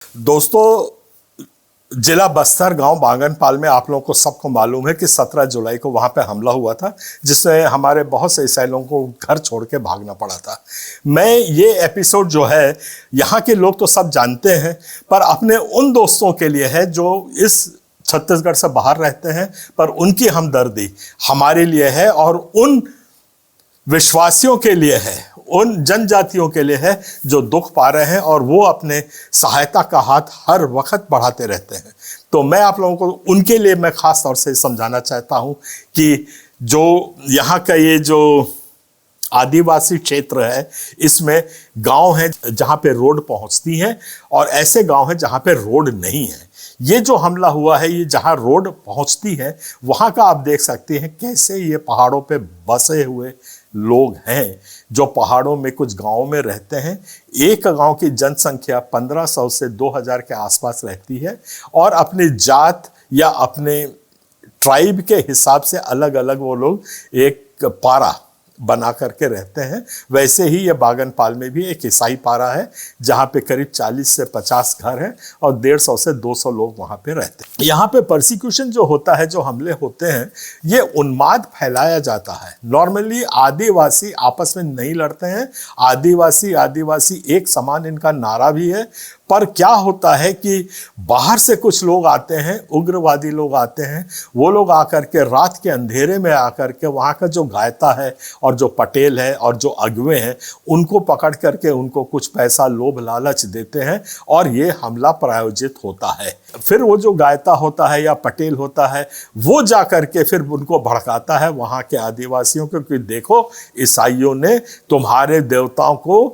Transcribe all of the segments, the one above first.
दोस्तों, जिला बस्तर गांव बागनपाल में आप लोगों को सबको मालूम है कि 17 जुलाई को वहां पे हमला हुआ था, जिसमें हमारे बहुत से ईसाई लोगों को घर छोड़ के भागना पड़ा था। मैं ये एपिसोड जो है, यहाँ के लोग तो सब जानते हैं, पर अपने उन दोस्तों के लिए है जो इस छत्तीसगढ़ से बाहर रहते हैं, पर उनकी हमदर्दी हमारे लिए है और उन विश्वासियों के लिए है, उन जनजातियों के लिए है जो दुख पा रहे हैं और वो अपने सहायता का हाथ हर वक्त बढ़ाते रहते हैं। तो मैं आप लोगों को उनके लिए मैं खास तौर से समझाना चाहता हूं कि जो यहाँ का ये जो आदिवासी क्षेत्र है, इसमें गांव है जहां पे रोड पहुंचती है और ऐसे गांव है जहां पे रोड नहीं है। ये जो हमला हुआ है, ये जहां रोड पहुंचती है वहां का आप देख सकते हैं कैसे ये पहाड़ों पे बसे हुए लोग हैं जो पहाड़ों में कुछ गांवों में रहते हैं। एक गांव की जनसंख्या 1500 से 2000 के आसपास रहती है और अपनी जात या अपने ट्राइब के हिसाब से अलग अलग वो लोग एक पारा बना करके रहते हैं। वैसे ही ये बागनपाल में भी एक ईसाई पारा है जहाँ पे करीब 40 से 50 घर हैं और 150 से 200 लोग वहाँ पे रहते हैं। यहाँ पे परसिक्यूशन जो होता है, जो हमले होते हैं, ये उन्माद फैलाया जाता है। नॉर्मली आदिवासी आपस में नहीं लड़ते हैं, आदिवासी एक समान इनका नारा भी है। पर क्या होता है कि बाहर से कुछ लोग आते हैं, उग्रवादी लोग आते हैं, वो लोग आकर के रात के अंधेरे में आकर के वहाँ का जो गायता है और जो पटेल है और जो अगुए हैं उनको पकड़ करके उनको कुछ पैसा लोभ लालच देते हैं और ये हमला प्रायोजित होता है। फिर वो जो गायता होता है या पटेल होता है वो जा करके फिर उनको भड़काता है वहाँ के आदिवासियों को कि देखो, ईसाइयों ने तुम्हारे देवताओं को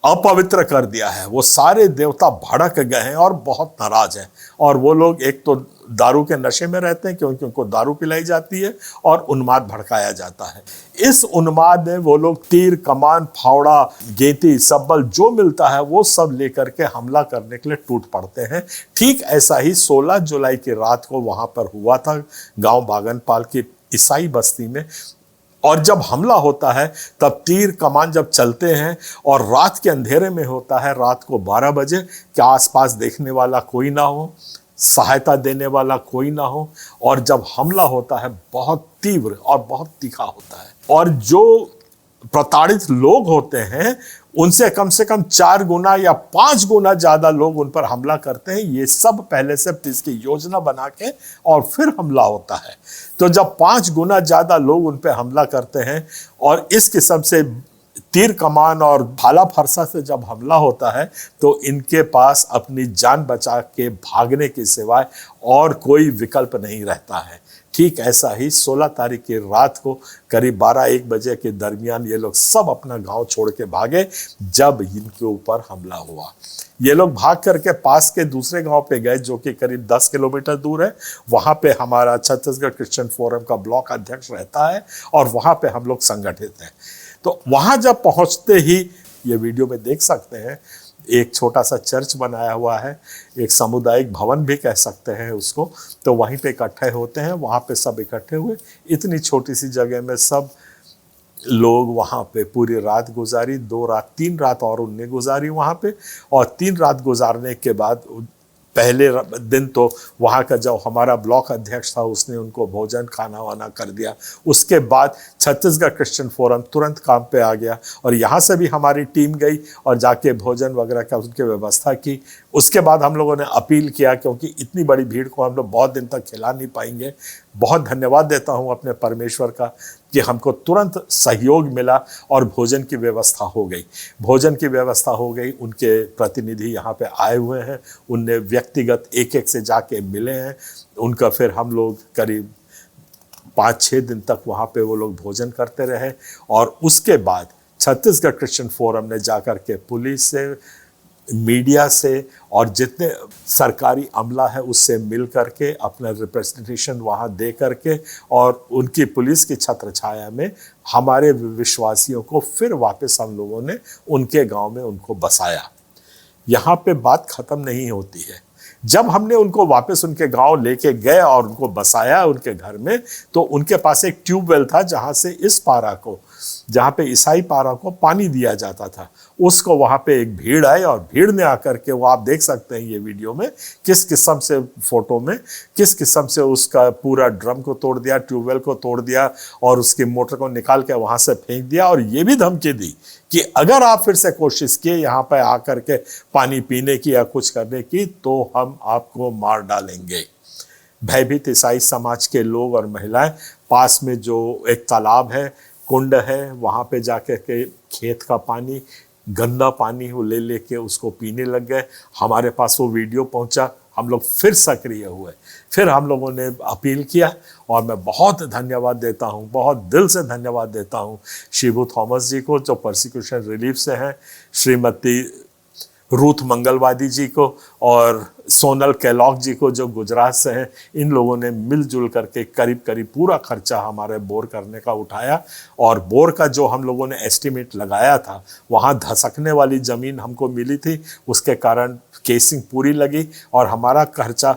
अपवित्र कर दिया है। वो सारे देवता भड़क गए हैं और बहुत नाराज हैं और वो लोग एक तो दारू के नशे में रहते हैं क्योंकि उनको दारू पिलाई जाती है और उन्माद भड़काया जाता है। इस उन्माद में वो लोग तीर, कमान, फावड़ा, गेती, सब्बल जो मिलता है वो सब लेकर के हमला करने के लिए टूट पड़ते हैं। ठीक ऐसा ही 16 जुलाई की रात को वहां पर हुआ था गांव बागनपाल की ईसाई बस्ती में। और जब हमला होता है तब तीर कमान जब चलते हैं और रात के अंधेरे में होता है, रात को 12 बजे के आसपास देखने वाला कोई ना हो, सहायता देने वाला कोई ना हो, और जब हमला होता है बहुत तीव्र और बहुत तीखा होता है और जो प्रताड़ित लोग होते हैं उनसे कम से कम 4 गुना या 5 गुना ज्यादा लोग उन पर हमला करते हैं। ये सब पहले से इसकी योजना बना के और फिर हमला होता है। तो जब 5 गुना ज्यादा लोग उन पर हमला करते हैं और इस किस्म से तीर कमान और भाला फरसा से जब हमला होता है तो इनके पास अपनी जान बचा के भागने के सिवाय और कोई विकल्प नहीं रहता है। ठीक ऐसा ही 16 तारीख की रात को करीब 12-1 बजे के दरमियान ये लोग सब अपना गांव छोड़ के भागे जब इनके ऊपर हमला हुआ। ये लोग भाग करके पास के दूसरे गांव पे गए जो कि करीब 10 किलोमीटर दूर है। वहां पे हमारा छत्तीसगढ़ क्रिश्चियन फोरम का ब्लॉक अध्यक्ष रहता है और वहां पे हम लोग संगठित हैं। तो वहां जब पहुंचते ही, ये वीडियो में देख सकते हैं, एक छोटा सा चर्च बनाया हुआ है, एक सामुदायिक भवन भी कह सकते हैं उसको। तो वहीं पे इकट्ठे होते हैं, वहाँ पे सब इकट्ठे हुए। इतनी छोटी सी जगह में सब लोग वहाँ पे पूरी रात गुजारी, 2 रात 3 रात और उनने गुजारी वहाँ पे। और 3 रात गुजारने के बाद पहले दिन तो वहाँ का जो हमारा ब्लॉक अध्यक्ष था उसने उनको भोजन खाना वाना कर दिया। उसके बाद छत्तीसगढ़ क्रिश्चियन फोरम तुरंत काम पे आ गया और यहाँ से भी हमारी टीम गई और जाके भोजन वगैरह का उनकी व्यवस्था की। उसके बाद हम लोगों ने अपील किया, क्योंकि इतनी बड़ी भीड़ को हम लोग बहुत दिन तक खिला नहीं पाएंगे। बहुत धन्यवाद देता हूँ अपने परमेश्वर का कि हमको तुरंत सहयोग मिला और भोजन की व्यवस्था हो गई। भोजन की व्यवस्था हो गई, उनके प्रतिनिधि यहाँ पे आए हुए हैं, उनने व्यक्तिगत एक से जाके मिले हैं। उनका फिर हम लोग करीब 5-6 दिन तक वहाँ पे वो लोग भोजन करते रहे। और उसके बाद छत्तीसगढ़ क्रिश्चियन फोरम ने जाकर के पुलिस से, मीडिया से और जितने सरकारी अमला है उससे मिल करके अपना रिप्रेजेंटेशन वहाँ दे करके और उनकी पुलिस की छत्र छाया में हमारे विश्वासियों को फिर वापस हम लोगों ने उनके गांव में उनको बसाया। यहाँ पे बात ख़त्म नहीं होती है। जब हमने उनको वापस उनके गांव लेके गए और उनको बसाया उनके घर में, तो उनके पास एक ट्यूबवेल था जहाँ से इस पारा को जहाँ पे ईसाई पारा को पानी दिया जाता था, उसको वहाँ पे एक भीड़ आई और भीड़ ने आकर के, वो आप देख सकते हैं ये वीडियो में, किस किस्म से, फोटो में किस किस्म से उसका पूरा ड्रम को तोड़ दिया, ट्यूबवेल को तोड़ दिया और उसकी मोटर को निकाल के वहाँ से फेंक दिया और ये भी धमकी दी कि अगर आप फिर से कोशिश किए यहाँ पे आकर के पानी पीने की या कुछ करने की तो हम आपको मार डालेंगे। भयभीत ईसाई समाज के लोग और महिलाएं पास में जो एक तालाब है, कुंड है, वहाँ पे जाकर के खेत का पानी, गंदा पानी वो ले लेके उसको पीने लग गए। हमारे पास वो वीडियो पहुंचा, हम लोग फिर सक्रिय हुए, फिर हम लोगों ने अपील किया और मैं बहुत धन्यवाद देता हूँ, बहुत दिल से धन्यवाद देता हूँ शिबू थॉमस जी को जो परसिक्यूशन रिलीफ से हैं, श्रीमती रूथ मंगलवादी जी को और सोनल कैलॉग जी को जो गुजरात से हैं। इन लोगों ने मिलजुल करके करीब करीब पूरा खर्चा हमारे बोर करने का उठाया और बोर का जो हम लोगों ने एस्टिमेट लगाया था, वहाँ धसकने वाली ज़मीन हमको मिली थी, उसके कारण केसिंग पूरी लगी और हमारा खर्चा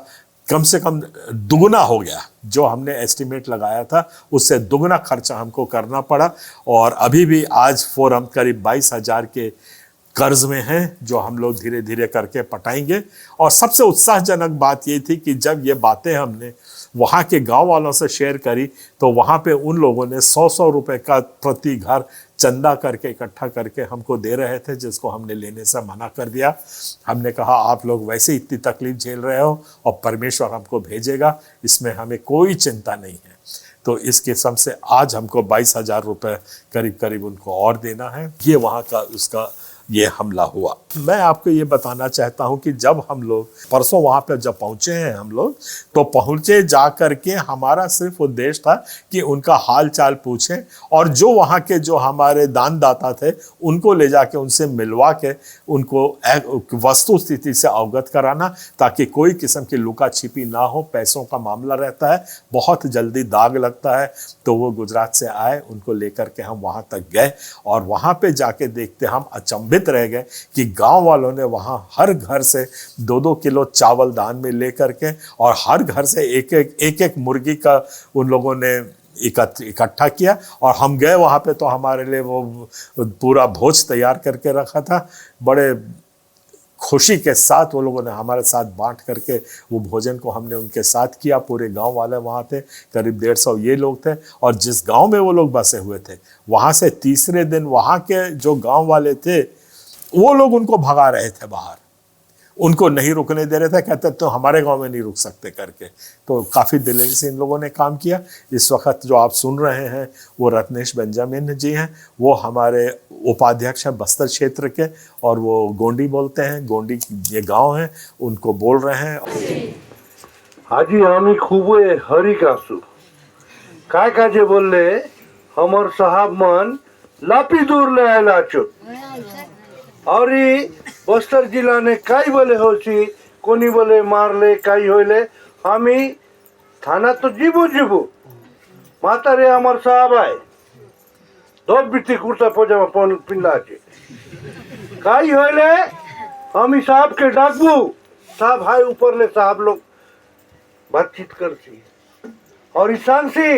कम से कम दुगना हो गया। जो हमने एस्टिमेट लगाया था उससे दुगना खर्चा हमको करना पड़ा और अभी भी आज फोरम करीब 22,000 के कर्ज में हैं जो हम लोग धीरे धीरे करके पटाएंगे। और सबसे उत्साहजनक बात ये थी कि जब ये बातें हमने वहाँ के गांव वालों से शेयर करी तो वहाँ पे उन लोगों ने 100-100 रुपए का प्रति घर चंदा करके इकट्ठा करके हमको दे रहे थे, जिसको हमने लेने से मना कर दिया। हमने कहा आप लोग वैसे इतनी तकलीफ झेल रहे हो और परमेश्वर हमको भेजेगा, इसमें हमें कोई चिंता नहीं है। तो इस किस्म से आज हमको 22,000 रुपये करीब करीब उनको और देना है। ये वहाँ का उसका ये हमला हुआ। मैं आपको ये बताना चाहता हूँ कि जब हम लोग परसों वहाँ पे जब पहुँचे हैं हम लोग, तो पहुँचे जा कर के हमारा सिर्फ उद्देश्य था कि उनका हाल चाल पूछें और जो वहाँ के जो हमारे दानदाता थे उनको ले जाके उनसे मिलवा के उनको वस्तु स्थिति से अवगत कराना, ताकि कोई किस्म की लुका छिपी ना हो। पैसों का मामला रहता है, बहुत जल्दी दाग लगता है। तो वो गुजरात से आए, उनको लेकर के हम वहाँ तक गए और वहाँ पे जाके देखते हम अचंभित रह गए कि गांव वालों ने वहां हर घर से 2-2 किलो चावल दान में लेकर के और हर घर से एक मुर्गी का उन लोगों ने इकट्ठा किया। और हम गए वहां पे तो हमारे लिए वो पूरा भोज तैयार करके रखा था। बड़े खुशी के साथ वो लोगों ने हमारे साथ बांट करके वो भोजन को हमने उनके साथ किया। पूरे गांव वाले वहाँ थे, करीब 150 ये लोग थे। और जिस गांव में वो लोग बसे हुए थे, वहाँ से तीसरे दिन वहाँ के जो गांव वाले थे वो लोग उनको भगा रहे थे बाहर, उनको नहीं रुकने दे रहे थे, कहते तो हमारे गांव में नहीं रुक सकते करके। तो काफ़ी दिलेरी से इन लोगों ने काम किया। इस वक्त जो आप सुन रहे हैं वो रत्नेश बेंजामिन जी हैं, वो हमारे उपाध्यक्ष हैं बस्तर क्षेत्र के और वो गोंडी बोलते हैं, गोंडी ये गांव है, उनको बोल रहे हैं। हाजी हामी खूबे हरी कासु काय काजे बोलले हमर साहब मन लापी दूर ले आयला चो और बस्तर जिला ने काई बोले होसी कोनी बोले मारले काई होले हामी थाना तो जीबू माता रे हमर साहब आए दो बिट्टी कुर्ता पजामा पहन पिंदा छे काई होले हामी साहब के डाकबू, साहब हाय ऊपर ले साहब लोग बातचीत करती और ईशानसी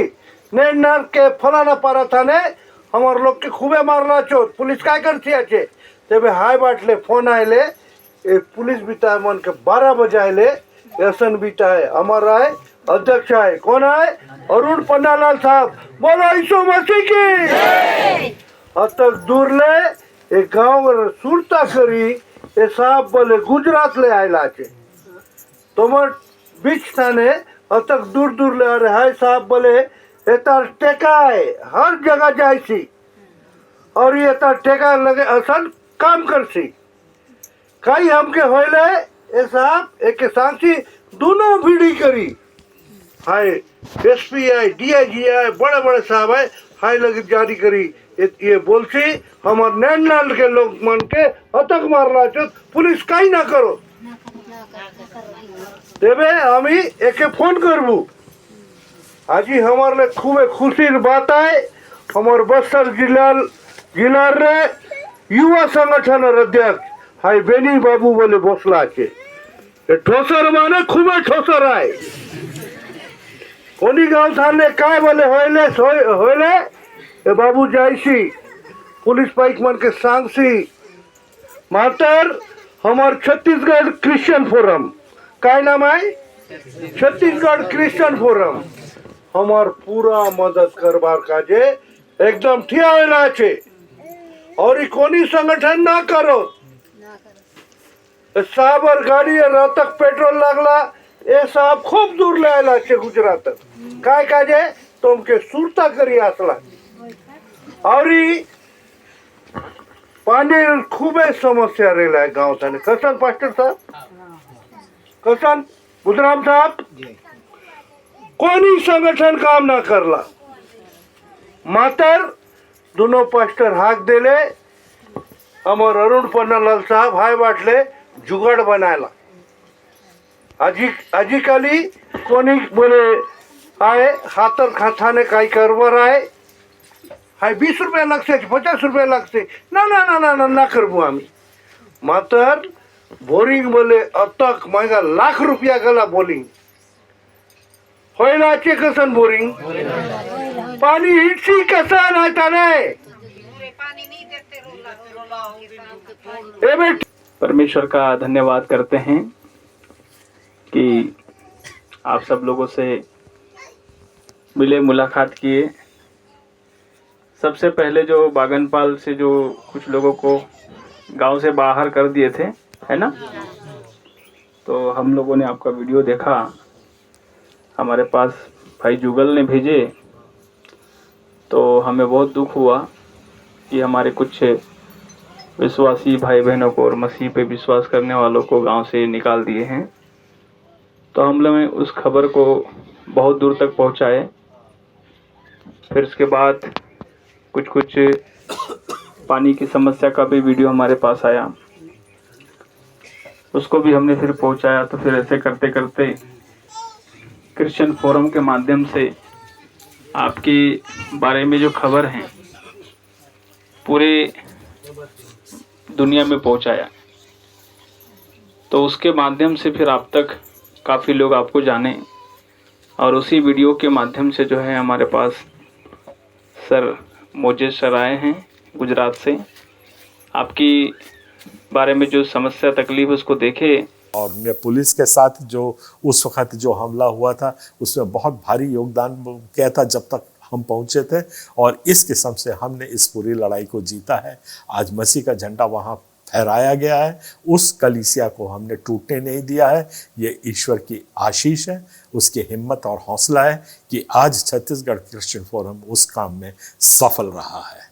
ने नर के फलाना पारा था ने हमार लोग के खूबे मारना चो पुलिस काय करती है तेबे हाय बाटले फोन आयले पुलिस बीता मन के 12 बजे आयले एसन बीता है हमारा है अध्यक्ष है कौन है अरुण पन्नालाल साहब, बोलो यीशु मसीह की। अब तक दूर ले एक गांव सुरता करी ए साहब बोले गुजरात ले आयला छे तोमर बीच थाने अब तक दूर दूर ले आ रहे हाय साहब बोले एतार टेका है हर जगह जायसी और ये तार टेका लगे असन काम करसी काई हमके होले ए साहब एक सांसी दोनों भीड़ी करी हाय एसपी आई डीआईजी आई बड़े बड़े साहब है हाय लगे जारी करी ये बोलसी हमार नैनलाल के लोग मन के अतक मारला चो पुलिस काई ना करो तेबे हमी एके फोन करबू। आज हमारे लिए खूबे खुशी बात है हमार बस्तर जिलार रे युवा संगठन अध्यक्ष हाय बेनी बाबू बोले बसला के ठोसर माने खूबे ठोसर आए कोनी गांव थाने काय बोले होले ए बाबू जायसी पुलिस पाइक मन के सांगसी मातर हमार छत्तीसगढ़ क्रिश्चियन फोरम काय नाम है छत्तीसगढ़ क्रिश्चियन फोरम हमार पूरा मदद करबार काजे एकदम ठियावेला छे और ई कोनी संगठन ना करो साबर गाड़ी रातक पेट्रोल लागला ए साहब खूब दूर ले आयला छे गुजरात काय काजे तुमके सुरता करी आसला और ई पानी खूबे समस्या रेला गांव थाने कसन पास्टर साहब कसन बुधराम साहब कोनी संगठन काम ना करला मातर दोनों पास्टर हाक देले अमर अरुण पन्नालाल साहब हाय बाटले जुगाड़ बनायला आजी काली कोनी बोले आए हाथर खाथाने काई करवर आए हाय 20 रुपया लागसे 50 रुपया लागसे ना ना ना ना ना ना करबो आम्ही मातर बोरिंग बोले अतक मागा लाख रुपया गला बोरिंग होयला चे कसन बोरिंग पानी हिटसी कसन आता नाही ए बेट परमेश्वर का धन्यवाद करते हैं कि आप सब लोगों से मिले मुलाकात किए। सबसे पहले जो बागनपाल से जो कुछ लोगों को गांव से बाहर कर दिए थे, है ना, तो हम लोगों ने आपका वीडियो देखा, हमारे पास भाई जुगल ने भेजे, तो हमें बहुत दुख हुआ कि हमारे कुछ विश्वासी भाई बहनों को और मसीह पे विश्वास करने वालों को गांव से निकाल दिए हैं। तो हम लोग उस खबर को बहुत दूर तक पहुंचाए। फिर उसके बाद कुछ पानी की समस्या का भी वीडियो हमारे पास आया, उसको भी हमने फिर पहुंचाया। तो फिर ऐसे करते करते क्रिश्चियन फोरम के माध्यम से आपके बारे में जो खबर है पूरे दुनिया में पहुंचाया। तो उसके माध्यम से फिर आप तक काफ़ी लोग आपको जाने, और उसी वीडियो के माध्यम से जो है हमारे पास सर मोजेस सर आए हैं गुजरात से। आपकी बारे में जो समस्या तकलीफ उसको देखे, और मैं पुलिस के साथ जो उस वक्त जो हमला हुआ था उसमें बहुत भारी योगदान किया था जब तक हम पहुंचे थे, और इस किस्म से हमने इस पूरी लड़ाई को जीता है। आज मसीह का झंडा वहां फहराया गया है, उस कलीसिया को हमने टूटने नहीं दिया है। ये ईश्वर की आशीष है, उसकी हिम्मत और हौसला है कि आज छत्तीसगढ़ क्रिश्चियन फोरम उस काम में सफल रहा है।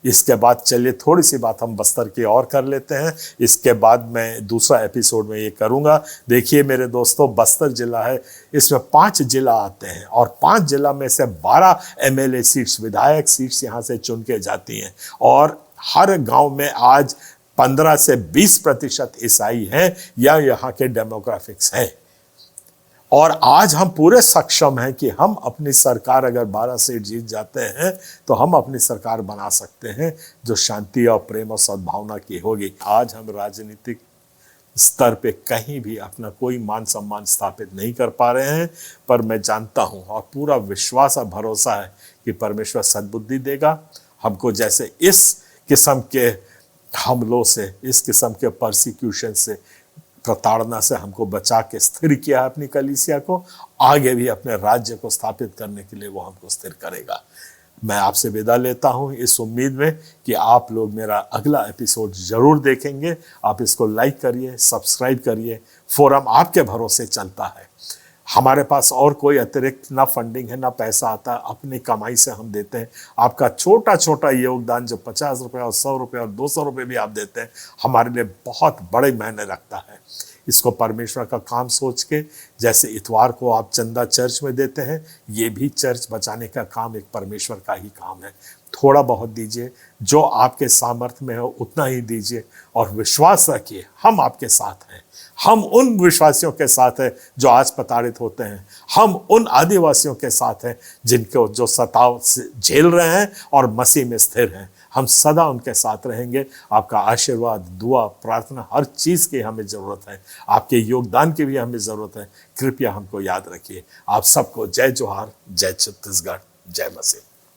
इसके बाद चलिए थोड़ी सी बात हम बस्तर की और कर लेते हैं, इसके बाद मैं दूसरा एपिसोड में ये करूँगा। देखिए मेरे दोस्तों, बस्तर जिला है, इसमें 5 जिला आते हैं और 5 जिला में से 12 MLA सीट्स, विधायक सीट्स यहाँ से चुन के जाती हैं, और हर गांव में आज 15 से 20% ईसाई हैं या यहाँ के डेमोग्राफिक्स हैं। और आज हम पूरे सक्षम हैं कि हम अपनी सरकार अगर 12 सीट जीत जाते हैं तो हम अपनी सरकार बना सकते हैं जो शांति और प्रेम और सद्भावना की होगी। आज हम राजनीतिक स्तर पे कहीं भी अपना कोई मान सम्मान स्थापित नहीं कर पा रहे हैं, पर मैं जानता हूं और पूरा विश्वास और भरोसा है कि परमेश्वर सद्बुद्धि देगा हमको। जैसे इस किस्म के हमलों से, इस किस्म के परसिक्यूशन से, प्रताड़ना से हमको बचा के स्थिर किया है अपनी कलीसिया को, आगे भी अपने राज्य को स्थापित करने के लिए वो हमको स्थिर करेगा। मैं आपसे विदा लेता हूं इस उम्मीद में कि आप लोग मेरा अगला एपिसोड जरूर देखेंगे। आप इसको लाइक करिए, सब्सक्राइब करिए। फोरम आपके भरोसे चलता है, हमारे पास और कोई अतिरिक्त ना फंडिंग है ना पैसा आता है, अपनी कमाई से हम देते हैं। आपका छोटा छोटा योगदान जो 50 रुपये और 100 रुपये और 200 रुपये भी आप देते हैं, हमारे लिए बहुत बड़े मायने रखता है। इसको परमेश्वर का काम सोच के, जैसे इतवार को आप चंदा चर्च में देते हैं, ये भी चर्च बचाने का काम एक परमेश्वर का ही काम है। थोड़ा बहुत दीजिए, जो आपके सामर्थ्य में हो उतना ही दीजिए, और विश्वास रखिए हम आपके साथ हैं। हम उन विश्वासियों के साथ हैं जो आज प्रताड़ित होते हैं, हम उन आदिवासियों के साथ हैं जिनको जो सताव से झेल रहे हैं और मसीह में स्थिर हैं। हम सदा उनके साथ रहेंगे। आपका आशीर्वाद, दुआ, प्रार्थना, हर चीज़ की हमें ज़रूरत है। आपके योगदान की भी हमें ज़रूरत है। कृपया हमको याद रखिए। आप सबको जय जोहार, जय छत्तीसगढ़, जय मसीह।